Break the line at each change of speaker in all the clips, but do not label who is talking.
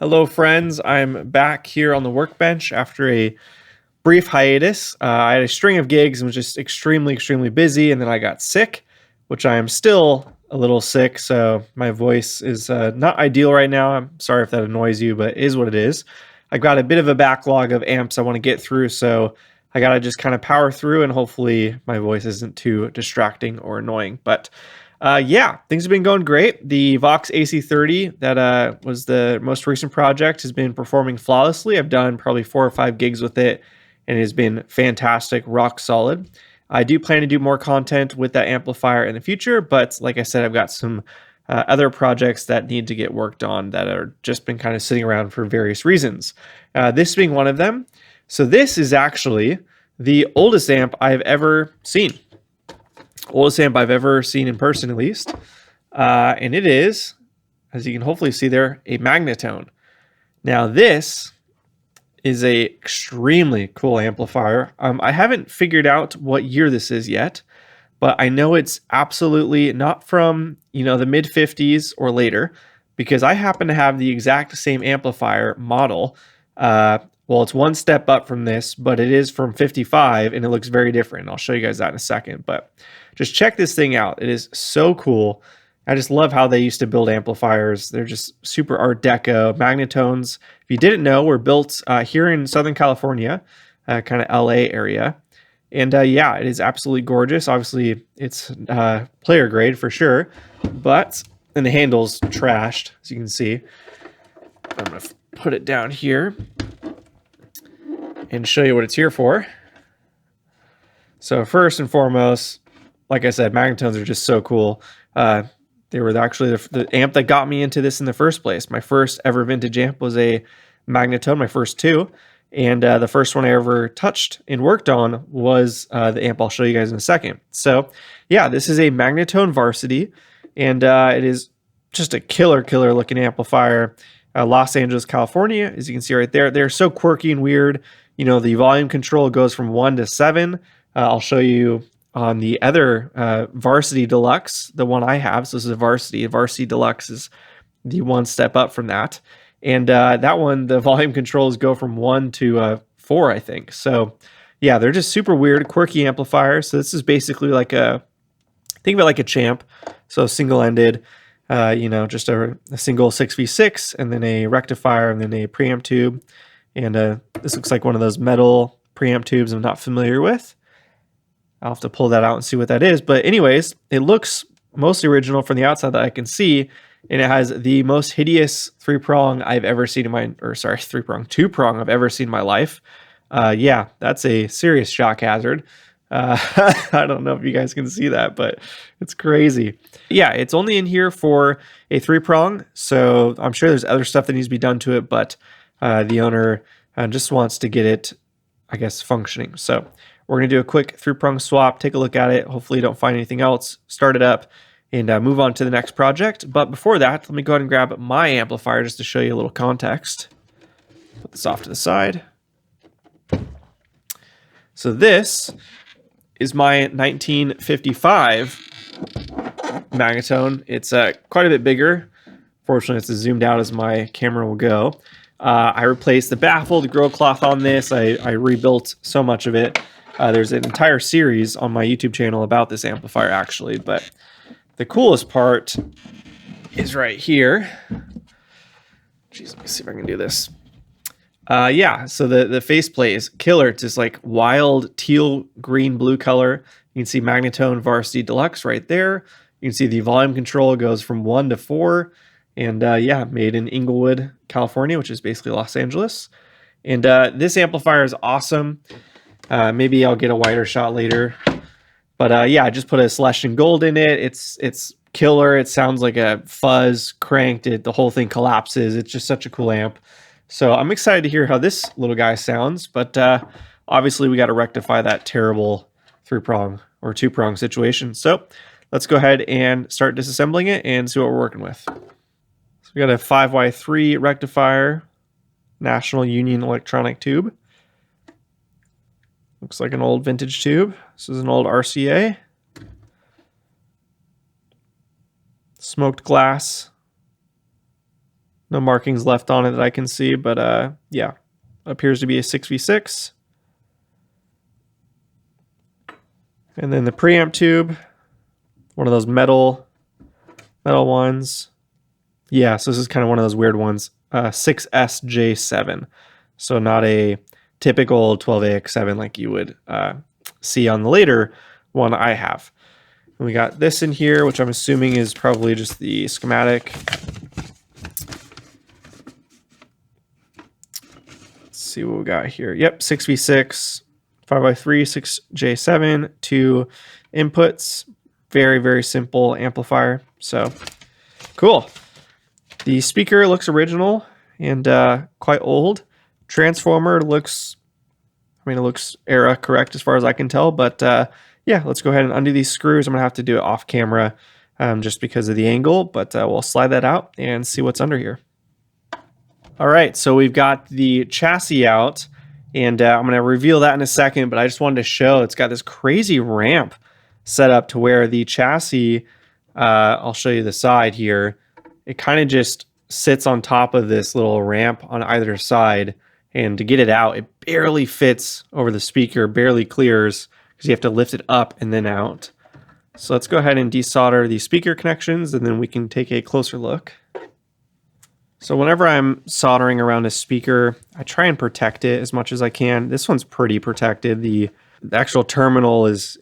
Hello, friends. I'm back here on the workbench after a brief hiatus. I had a string of gigs and was just extremely busy, and then I got sick, which I am still a little sick, so my voice is not ideal right now. I'm sorry if that annoys you, but it is what it is. I've got a bit of a backlog of amps I want to get through, so I got to just kind of power through, and hopefully my voice isn't too distracting or annoying. But yeah, things have been going great. The Vox AC30, that was the most recent project, has been performing flawlessly. I've done probably 4 or 5 gigs with it, and it has been fantastic, rock solid. I do plan to do more content with that amplifier in the future, but like I said, I've got some other projects that need to get worked on that are just been kind of sitting around for various reasons. This being one of them. So this is actually the oldest amp I've ever seen. Oldest amp I've ever seen in person, at least. And it is, as you can hopefully see there, a Magnatone. Now this is a extremely cool amplifier. I haven't figured out what year this is yet, but I know it's absolutely not from, the mid 50s or later, because I happen to have the exact same amplifier model. Well, it's one step up from this, but it is from 55 and it looks very different. I'll show you guys that in a second, but just check this thing out. It is so cool. I just love how they used to build amplifiers. They're just super Art Deco. Magnatones, if you didn't know, were built here in Southern California, kind of LA area. And yeah, it is absolutely gorgeous. Obviously, it's player grade for sure, and the handle's trashed, as you can see. I'm going to put it down here and show you what it's here for. So first and foremost, like I said, Magnatones are just so cool. They were actually the amp that got me into this in the first place. My first ever vintage amp was a Magnatone, my first 2. And the first one I ever touched and worked on was the amp I'll show you guys in a second. So yeah, this is a Magnatone Varsity, and it is just a killer looking amplifier. Los Angeles, California, as you can see right there. They're so quirky and weird. The volume control goes from 1 to 7. I'll show you on the other Varsity Deluxe, the one I have. So this is a Varsity. Varsity Deluxe is the one step up from that. And that one, the volume controls go from 1 to 4, I think. So yeah, they're just super weird, quirky amplifiers. So this is basically like think of it like a champ. So single-ended, just a single 6v6, and then a rectifier, and then a preamp tube. And this looks like one of those metal preamp tubes I'm not familiar with. I'll have to pull that out and see what that is. But anyways, it looks mostly original from the outside that I can see. And it has the most hideous 3-prong I've ever seen in my, 2-prong I've ever seen in my life. Yeah, that's a serious shock hazard. I don't know if you guys can see that, but it's crazy. Yeah, it's only in here for a 3-prong. So I'm sure there's other stuff that needs to be done to it, but the owner just wants to get it, I guess, functioning. So we're going to do a quick 3-prong swap, take a look at it. Hopefully you don't find anything else, start it up, and move on to the next project. But before that, let me go ahead and grab my amplifier just to show you a little context. Put this off to the side. So this is my 1955 Magnatone. It's quite a bit bigger. Fortunately, it's as zoomed out as my camera will go. I replaced the baffle, the grill cloth on this. I rebuilt so much of it. There's an entire series on my YouTube channel about this amplifier, actually. But the coolest part is right here. Jeez, let me see if I can do this. Yeah, so the faceplate is killer. It's just like wild teal, green, blue color. You can see Magnatone Varsity Deluxe right there. You can see the volume control goes from 1 to 4. And yeah, made in Inglewood, California, which is basically Los Angeles. And this amplifier is awesome. Maybe I'll get a wider shot later. But yeah, I just put a Celestian Gold in it. It's killer. It sounds like a fuzz cranked. The whole thing collapses. It's just such a cool amp. So I'm excited to hear how this little guy sounds. But obviously we got to rectify that terrible 3-prong or 2-prong situation. So let's go ahead and start disassembling it and see what we're working with. So we got a 5Y3 rectifier, National Union electronic tube. Looks like an old vintage tube. This is an old RCA. Smoked glass No markings left on it that I can see, but yeah, appears to be a 6v6. And then the preamp tube, one of those metal ones. Yeah, so this is kind of one of those weird ones. 6SJ7. So not a typical 12AX7 like you would see on the later one I have. And we got this in here, which I'm assuming is probably just the schematic. Let's see what we got here. Yep, 6v6, 5x3, 6J7, 2 inputs. Very, very simple amplifier. So cool. The speaker looks original and quite old. Transformer looks, it looks era correct as far as I can tell. But yeah, let's go ahead and undo these screws. I'm going to have to do it off camera just because of the angle. But we'll slide that out and see what's under here. All right, so we've got the chassis out. And I'm going to reveal that in a second. But I just wanted to show it's got this crazy ramp set up to where the chassis, I'll show you the side here. It kind of just sits on top of this little ramp on either side. And to get it out, it barely fits over the speaker, barely clears, because you have to lift it up and then out. So let's go ahead and desolder the speaker connections, and then we can take a closer look. So whenever I'm soldering around a speaker, I try and protect it as much as I can. This one's pretty protected. The actual terminal is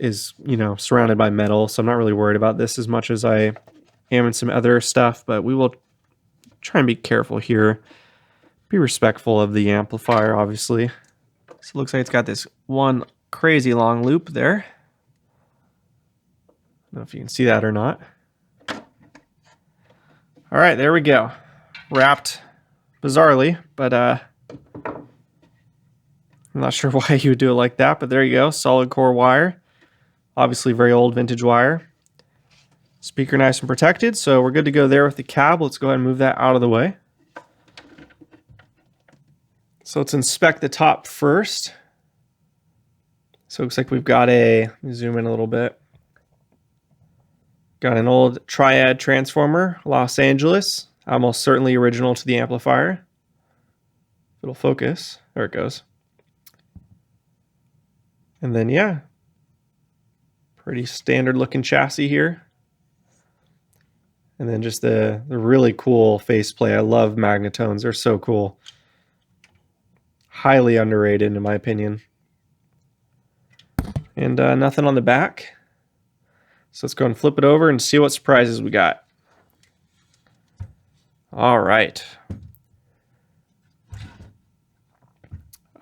surrounded by metal, so I'm not really worried about this as much as I am in some other stuff, but we will try and be careful here. Be respectful of the amplifier, obviously. So it looks like it's got this one crazy long loop there. I don't know if you can see that or not. All right, there we go. Wrapped bizarrely, but I'm not sure why you would do it like that, but there you go. Solid core wire. Obviously very old vintage wire. Speaker nice and protected, so we're good to go there with the cab. Let's go ahead and move that out of the way. So let's inspect the top first. So it looks like we've got let me zoom in a little bit. Got an old triad transformer, Los Angeles. Almost certainly original to the amplifier. It'll focus. There it goes. And then, yeah, pretty standard looking chassis here. And then just the really cool faceplate. I love Magnatones. They're so cool. Highly underrated in my opinion. And nothing on the back. So let's go and flip it over and see what surprises we got. All right.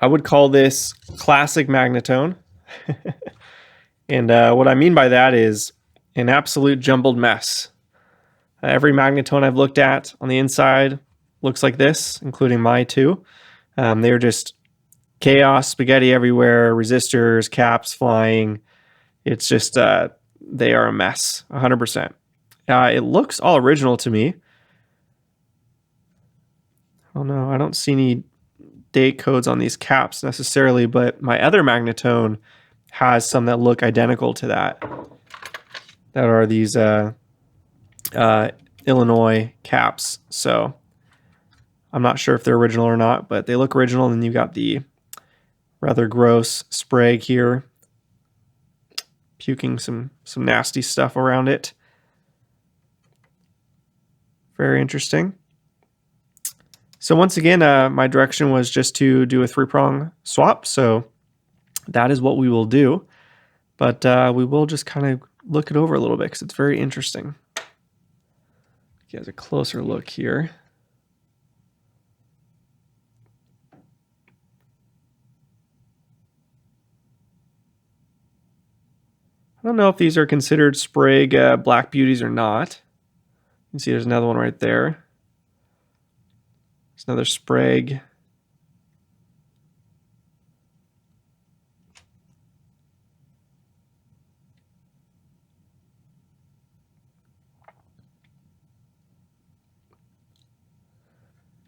I would call this classic Magnatone. And what I mean by that is an absolute jumbled mess. Every Magnatone I've looked at on the inside looks like this, including my two. They're just chaos, spaghetti everywhere, resistors, caps flying. It's just, they are a mess, 100%. It looks all original to me. Oh no, I don't see any date codes on these caps necessarily, but my other Magnatone has some that look identical to that. That are these Illinois caps. So I'm not sure if they're original or not, but they look original. And then you've got the rather gross Sprague here, puking some nasty stuff around it. Very interesting. So once again, my direction was just to do a 3-prong swap. So that is what we will do. But we will just kind of look it over a little bit because it's very interesting. Give us a closer look here. I don't know if these are considered Sprague Black Beauties or not. You can see there's another one right there. There's another Sprague.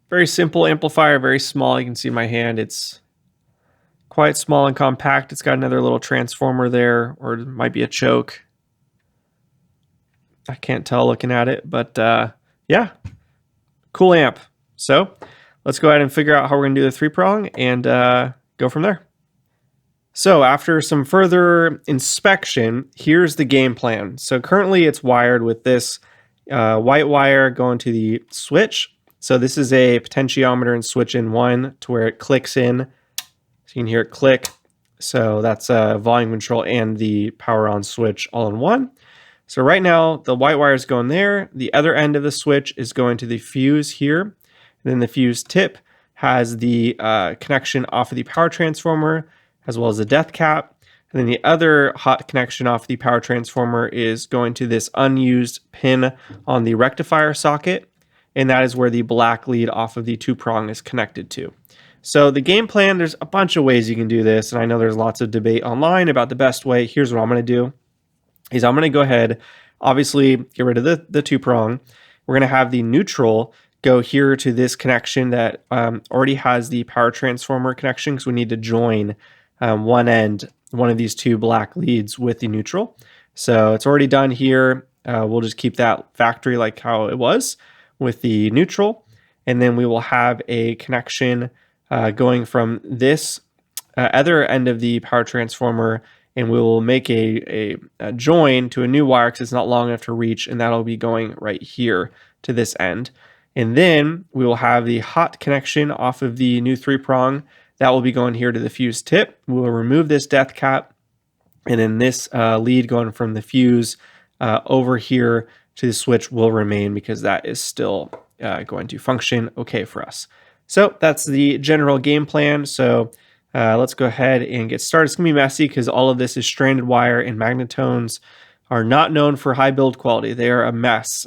Very simple amplifier, very small. You can see in my hand it's quite small and compact. It's got another little transformer there, or it might be a choke. I can't tell looking at it, but yeah, cool amp. So let's go ahead and figure out how we're going to do the 3-prong and go from there. So after some further inspection, here's the game plan. So currently it's wired with this white wire going to the switch. So this is a potentiometer and switch in one to where it clicks in. So you can hear it click. So that's volume control and the power on switch all in one. So right now the white wire is going there. The other end of the switch is going to the fuse here. And then the fuse tip has the connection off of the power transformer as well as the death cap. And then the other hot connection off the power transformer is going to this unused pin on the rectifier socket. And that is where the black lead off of the 2-prong is connected to. So the game plan, there's a bunch of ways you can do this. And I know there's lots of debate online about the best way. Here's what I'm going to do is I'm going to go ahead, obviously get rid of the 2-prong. We're going to have the neutral go here to this connection that already has the power transformer connection, because we need to join one of these 2 black leads with the neutral. So it's already done here. We'll just keep that factory like how it was with the neutral. And then we will have a connection going from this other end of the power transformer, and we will make a join to a new wire because it's not long enough to reach, and that'll be going right here to this end. And then we will have the hot connection off of the new 3-prong. That will be going here to the fuse tip. We will remove this death cap, and then this lead going from the fuse over here to the switch will remain because that is still going to function okay for us. So that's the general game plan. So let's go ahead and get started. It's going to be messy because all of this is stranded wire, and Magnatones are not known for high build quality. They are a mess.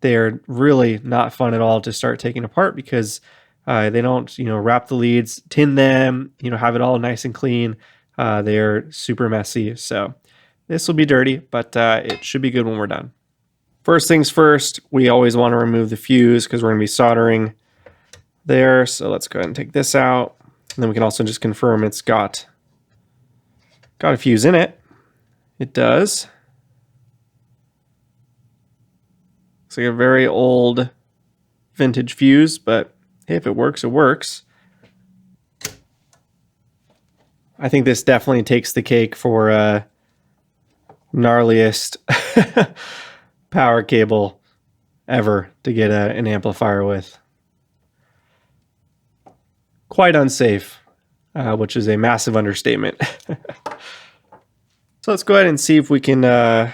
They're really not fun at all to start taking apart because they don't, wrap the leads, tin them, have it all nice and clean. They're super messy. So this will be dirty, but it should be good when we're done. First things first, we always want to remove the fuse because we're going to be soldering there. So let's go ahead and take this out. And then we can also just confirm it's got a fuse in it. It does. It's like a very old vintage fuse, but hey, if it works, it works. I think this definitely takes the cake for gnarliest power cable ever to get an amplifier with. Quite unsafe, which is a massive understatement. So let's go ahead and see if we can, no,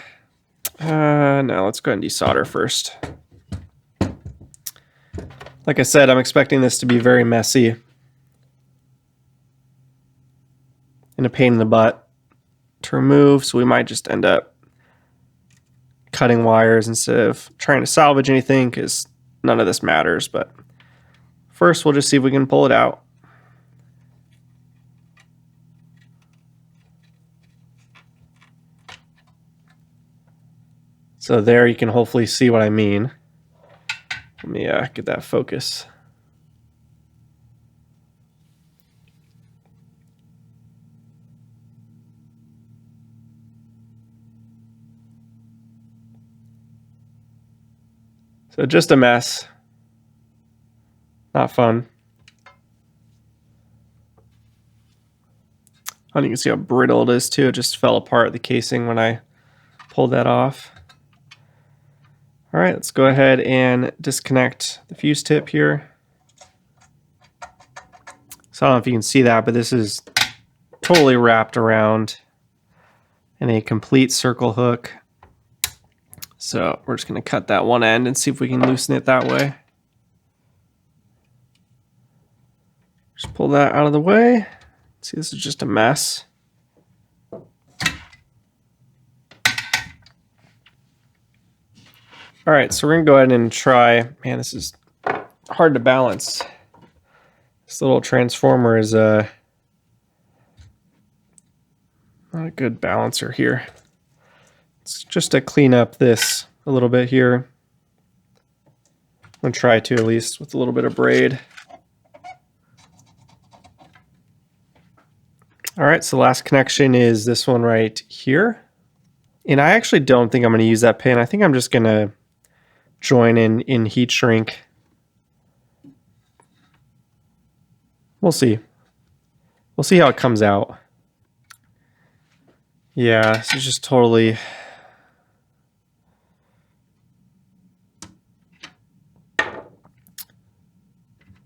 let's go ahead and desolder first. Like I said, I'm expecting this to be very messy and a pain in the butt to remove, so we might just end up cutting wires instead of trying to salvage anything because none of this matters. But first, we'll just see if we can pull it out. So there you can hopefully see what I mean. Let me get that focus. So just a mess. Not fun. And you can see how brittle it is too. It just fell apart, the casing, when I pulled that off. All right, let's go ahead and disconnect the fuse tip here. So I don't know if you can see that, but this is totally wrapped around in a complete circle hook. So we're just going to cut that one end and see if we can loosen it that way. Just pull that out of the way. See, this is just a mess. All right, so we're gonna go ahead and try, man, this is hard to balance. This little transformer is not a good balancer here. It's just to clean up this a little bit here. I'm gonna try to, at least with a little bit of braid. All right, so the last connection is this one right here. And I actually don't think I'm gonna use that pin. I think I'm just gonna join in heat shrink We'll see. We'll see how it comes out. Yeah, this is just totally...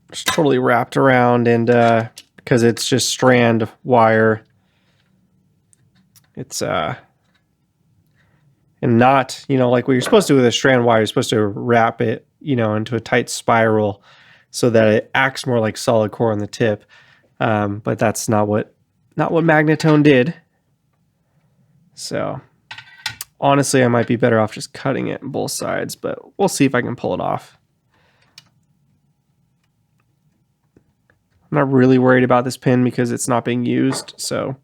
just totally wrapped around, and because it's just strand wire, it's and not, you know, like what you're supposed to do with a strand wire, you're supposed to wrap it, you know, into a tight spiral so that it acts more like solid core on the tip. But that's not what Magnatone did. So honestly, I might be better off just cutting it on both sides, but we'll see if I can pull it off. I'm not really worried about this pin because it's not being used, so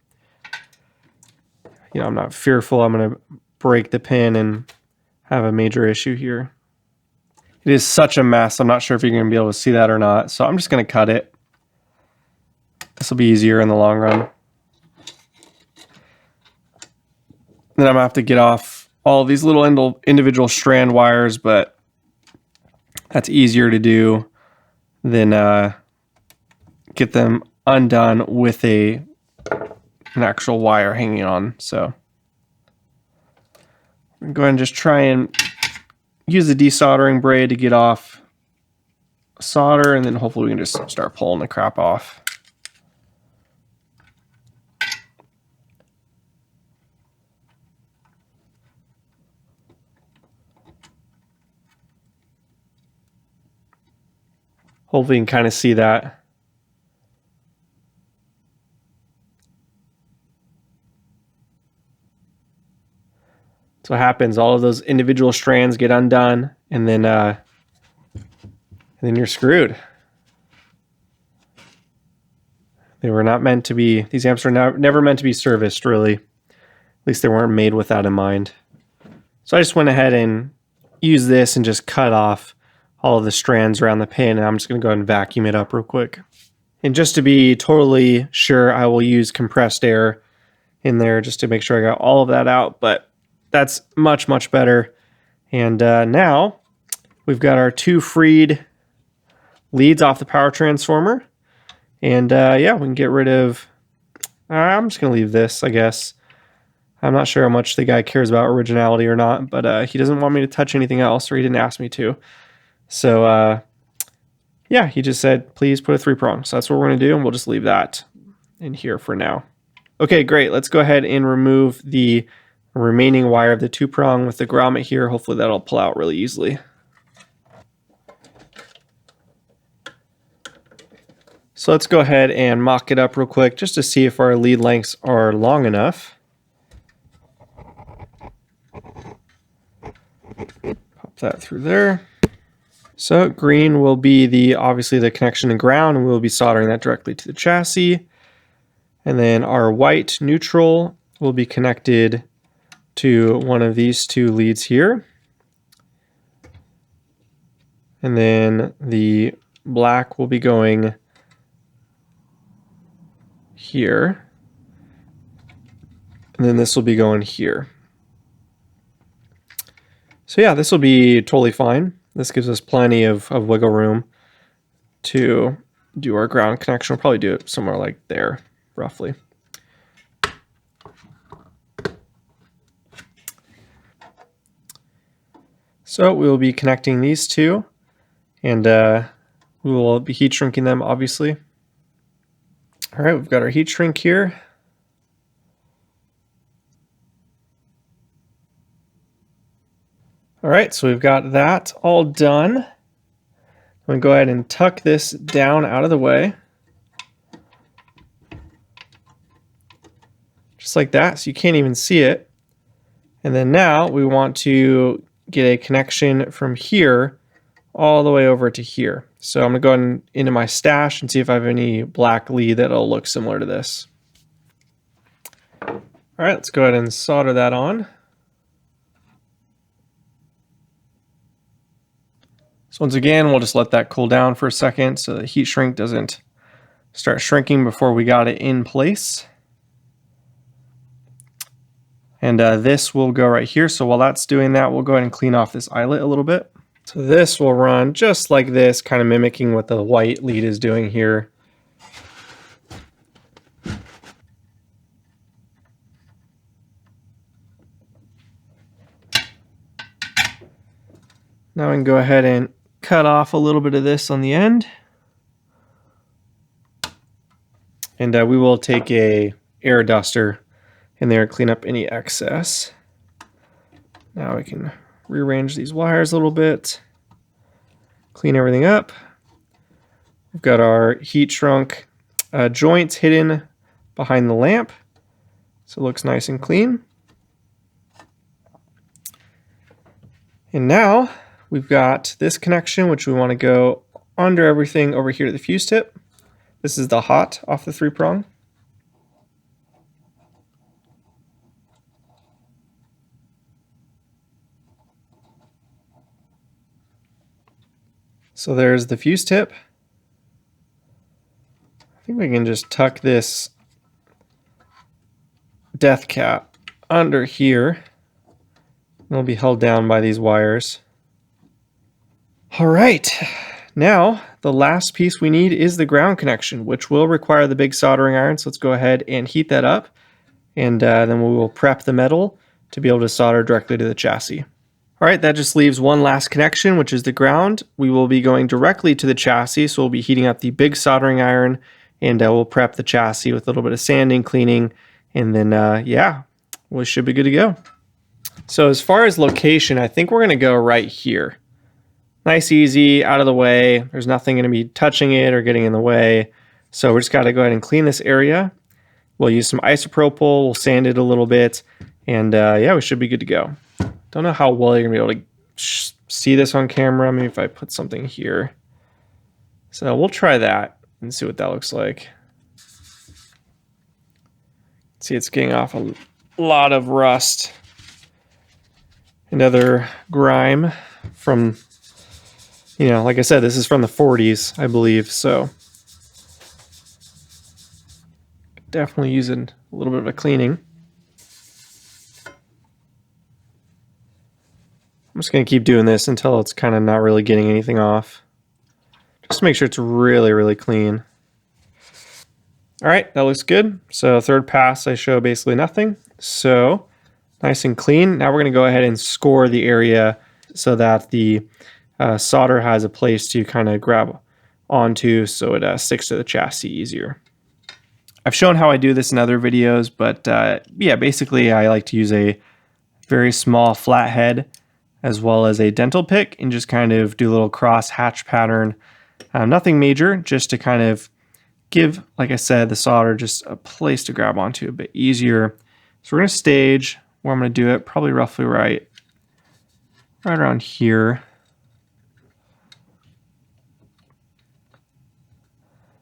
you know, I'm not fearful I'm going to break the pin and have a major issue here. It is such a mess. I'm not sure if you're going to be able to see that or not, so I'm just going to cut it. This will be easier in the long run. Then I'm going to have to get off all these little individual strand wires, but that's easier to do than get them undone with an actual wire hanging on. So I'm going to go ahead and just try and use the desoldering braid to get off solder, and then hopefully we can just start pulling the crap off. Hopefully you can kind of see that. That's what happens. All of those individual strands get undone, and then you're screwed. They were not meant to be. These amps are never meant to be serviced, really. At least they weren't made with that in mind. So I just went ahead and used this and just cut off all of the strands around the pin, and I'm just going to go ahead and vacuum it up real quick. And just to be totally sure, I will use compressed air in there just to make sure I got all of that out, but that's much, much better. And now we've got our two freed leads off the power transformer. And yeah, we can get rid of... I'm just going to leave this, I guess. I'm not sure how much the guy cares about originality or not, but he doesn't want me to touch anything else, or he didn't ask me to. So yeah, he just said, please put a 3-prong. So that's what we're going to do, and we'll just leave that in here for now. Okay, great. Let's go ahead and remove the remaining wire of the 2-prong with the grommet here. Hopefully that'll pull out really easily. So let's go ahead and mock it up real quick just to see if our lead lengths are long enough. Pop that through there. So green will be obviously the connection to ground, and we'll be soldering that directly to the chassis. And then our white neutral will be connected to one of these two leads here. And then the black will be going here. And then this will be going here. So yeah, this will be totally fine. This gives us plenty of wiggle room to do our ground connection. We'll probably do it somewhere like there, roughly. So we will be connecting these two, and we will be heat shrinking them, obviously. All right, we've got our heat shrink here. All right, so we've got that all done. I'm going to go ahead and tuck this down out of the way. Just like that, so you can't even see it. And then now we want to get a connection from here all the way over to here. So I'm going to go into my stash and see if I have any black lead that'll look similar to this. All right, let's go ahead and solder that on. So once again, we'll just let that cool down for a second so the heat shrink doesn't start shrinking before we got it in place. And this will go right here. So while that's doing that, we'll go ahead and clean off this eyelet a little bit. So this will run just like this, kind of mimicking what the white lead is doing here. Now I can go ahead and cut off a little bit of this on the end. And we will take a air duster in there and clean up any excess. Now we can rearrange these wires a little bit, clean everything up. We've got our heat shrunk joints hidden behind the lamp, so it looks nice and clean. And now we've got this connection, which we want to go under everything over here to the fuse tip. This is the hot off the 3-prong. So there's the fuse tip. I think we can just tuck this death cap under here. It'll be held down by these wires. All right, now the last piece we need is the ground connection, which will require the big soldering iron. So let's go ahead and heat that up, and then we will prep the metal to be able to solder directly to the chassis. All right, that just leaves one last connection, which is the ground. We will be going directly to the chassis, so we'll be heating up the big soldering iron, and we'll prep the chassis with a little bit of sanding, cleaning, and then, yeah, we should be good to go. So as far as location, I think we're going to go right here. Nice, easy, out of the way. There's nothing going to be touching it or getting in the way. So we're just got to go ahead and clean this area. We'll use some isopropyl, we'll sand it a little bit, and yeah, we should be good to go. Don't know how well you're going to be able to see this on camera. Maybe if I put something here. So we'll try that and see what that looks like. See, it's getting off a lot of rust and other grime from, you know, like I said, this is from the 40s, I believe, so definitely using a little bit of a cleaning. I'm just going to keep doing this until it's kind of not really getting anything off, just to make sure it's really, really clean. All right, that looks good. So third pass, I show basically nothing. So nice and clean. Now we're going to go ahead and score the area so that the solder has a place to kind of grab onto, so it sticks to the chassis easier. I've shown how I do this in other videos, but yeah, basically I like to use a very small flathead as well as a dental pick and just kind of do a little cross hatch pattern. Nothing major, just to kind of give, like I said, the solder just a place to grab onto a bit easier. So we're going to stage where I'm going to do it, probably roughly right around here.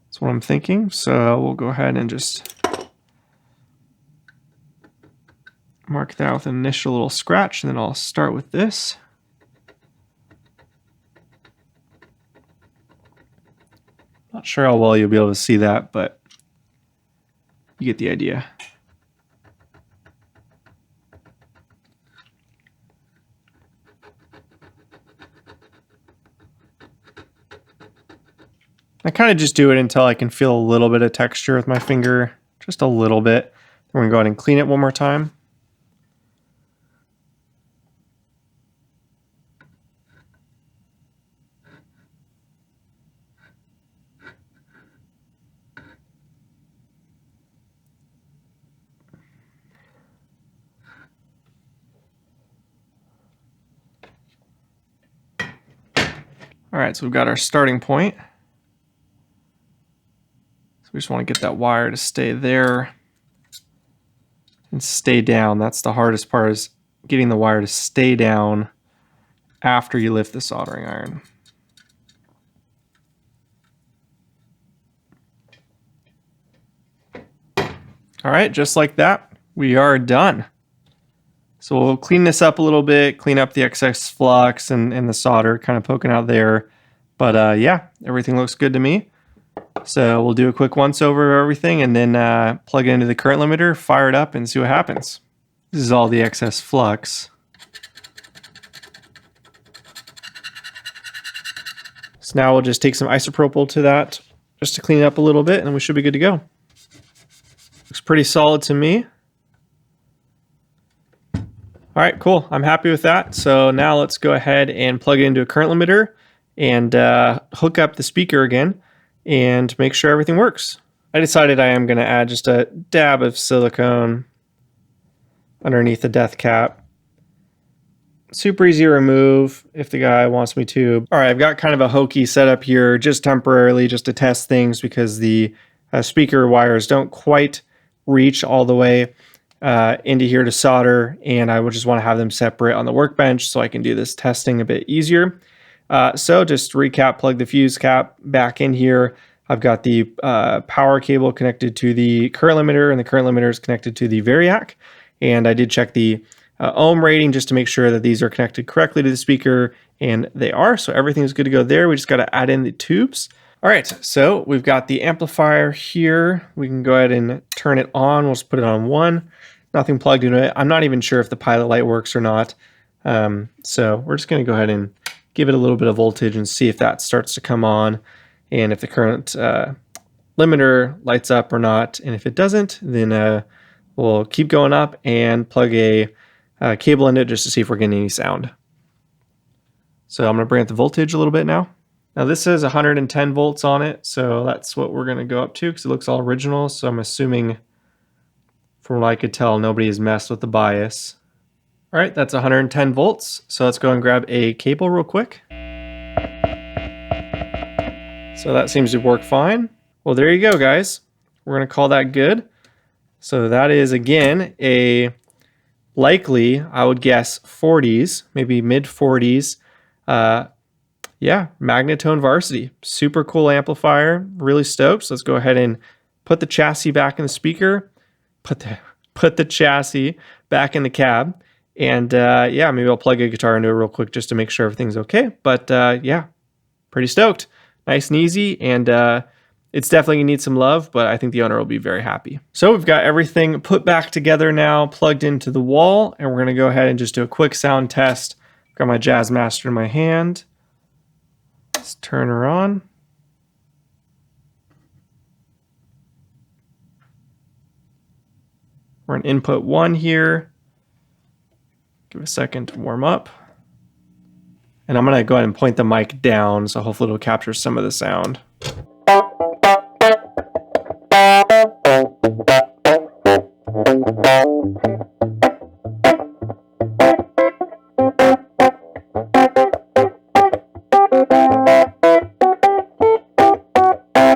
That's what I'm thinking. So we'll go ahead and just mark that with an initial little scratch, and then I'll start with this. Not sure how well you'll be able to see that, but you get the idea. I kind of just do it until I can feel a little bit of texture with my finger, just a little bit. Then we're going to go ahead and clean it one more time. All right, so we've got our starting point. So we just want to get that wire to stay there and stay down. That's the hardest part, is getting the wire to stay down after you lift the soldering iron. All right, just like that, we are done. So we'll clean this up a little bit, clean up the excess flux and the solder kind of poking out there. But yeah, everything looks good to me. So we'll do a quick once over of everything and then plug it into the current limiter, fire it up, and see what happens. This is all the excess flux. So now we'll just take some isopropyl to that just to clean it up a little bit, and we should be good to go. Looks pretty solid to me. All right, cool. I'm happy with that. So now let's go ahead and plug it into a current limiter and hook up the speaker again and make sure everything works. I decided I am going to add just a dab of silicone underneath the death cap. Super easy to remove if the guy wants me to. All right, I've got kind of a hokey setup here just temporarily just to test things because the speaker wires don't quite reach all the way into here to solder, and I would just want to have them separate on the workbench so I can do this testing a bit easier. So just to recap, plug the fuse cap back in here. I've got the power cable connected to the current limiter, and the current limiter is connected to the Variac. And I did check the ohm rating just to make sure that these are connected correctly to the speaker, and they are. So everything's good to go there. We just got to add in the tubes. All right, so we've got the amplifier here. We can go ahead and turn it on. We'll just put it on 1. Nothing plugged into it. I'm not even sure if the pilot light works or not. So we're just going to go ahead and give it a little bit of voltage and see if that starts to come on and if the current limiter lights up or not. And if it doesn't, then we'll keep going up and plug a cable into it just to see if we're getting any sound. So I'm going to bring up the voltage a little bit now. Now this says 110 volts on it, so that's what we're going to go up to because it looks all original. So I'm assuming, from what I could tell, nobody has messed with the bias. All right, that's 110 volts. So let's go and grab a cable real quick. So that seems to work fine. Well, there you go, guys. We're going to call that good. So that is, again, a likely, I would guess, 40s, maybe mid 40s. Yeah, Magnatone Varsity. Super cool amplifier. Really stoked. So let's go ahead and put the chassis back in the speaker. Put the chassis back in the cab. And yeah, maybe I'll plug a guitar into it real quick just to make sure everything's okay. But yeah, pretty stoked. Nice and easy. And it's definitely gonna need some love, but I think the owner will be very happy. So we've got everything put back together now, plugged into the wall, and we're gonna go ahead and just do a quick sound test. Got my Jazz Master in my hand. Let's turn her on. We're in input 1 here. Give it a second to warm up. And I'm gonna go ahead and point the mic down, so hopefully it'll capture some of the sound.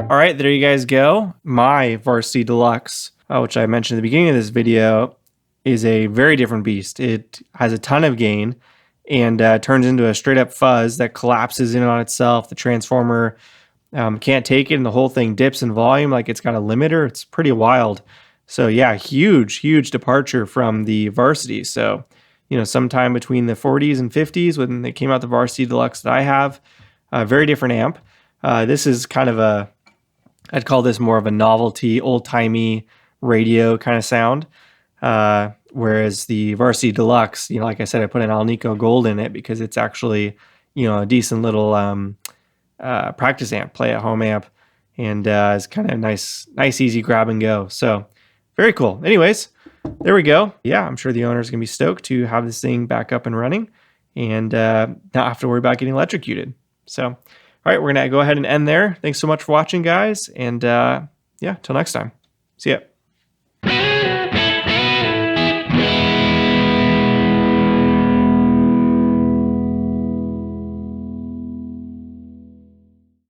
All right, there you guys go. My Varsity Deluxe, which I mentioned at the beginning of this video, is a very different beast. It has a ton of gain and turns into a straight up fuzz that collapses in on itself. The transformer can't take it, and the whole thing dips in volume like it's got a limiter. It's pretty wild. So yeah, huge departure from the Varsity. So, you know, sometime between the 40s and 50s when they came out, the Varsity Deluxe that I have, very different amp. This is kind of a, I'd call this more of a novelty, old-timey radio kind of sound. Whereas the Varsity Deluxe, you know, like I said, I put an Alnico Gold in it because it's actually, you know, a decent little practice amp, play-at-home amp, and it's kind of nice, easy grab and go. So very cool. Anyways, there we go. Yeah, I'm sure the owner's gonna be stoked to have this thing back up and running and not have to worry about getting electrocuted. So, all right, we're gonna go ahead and end there. Thanks so much for watching, guys, and yeah, till next time. See ya.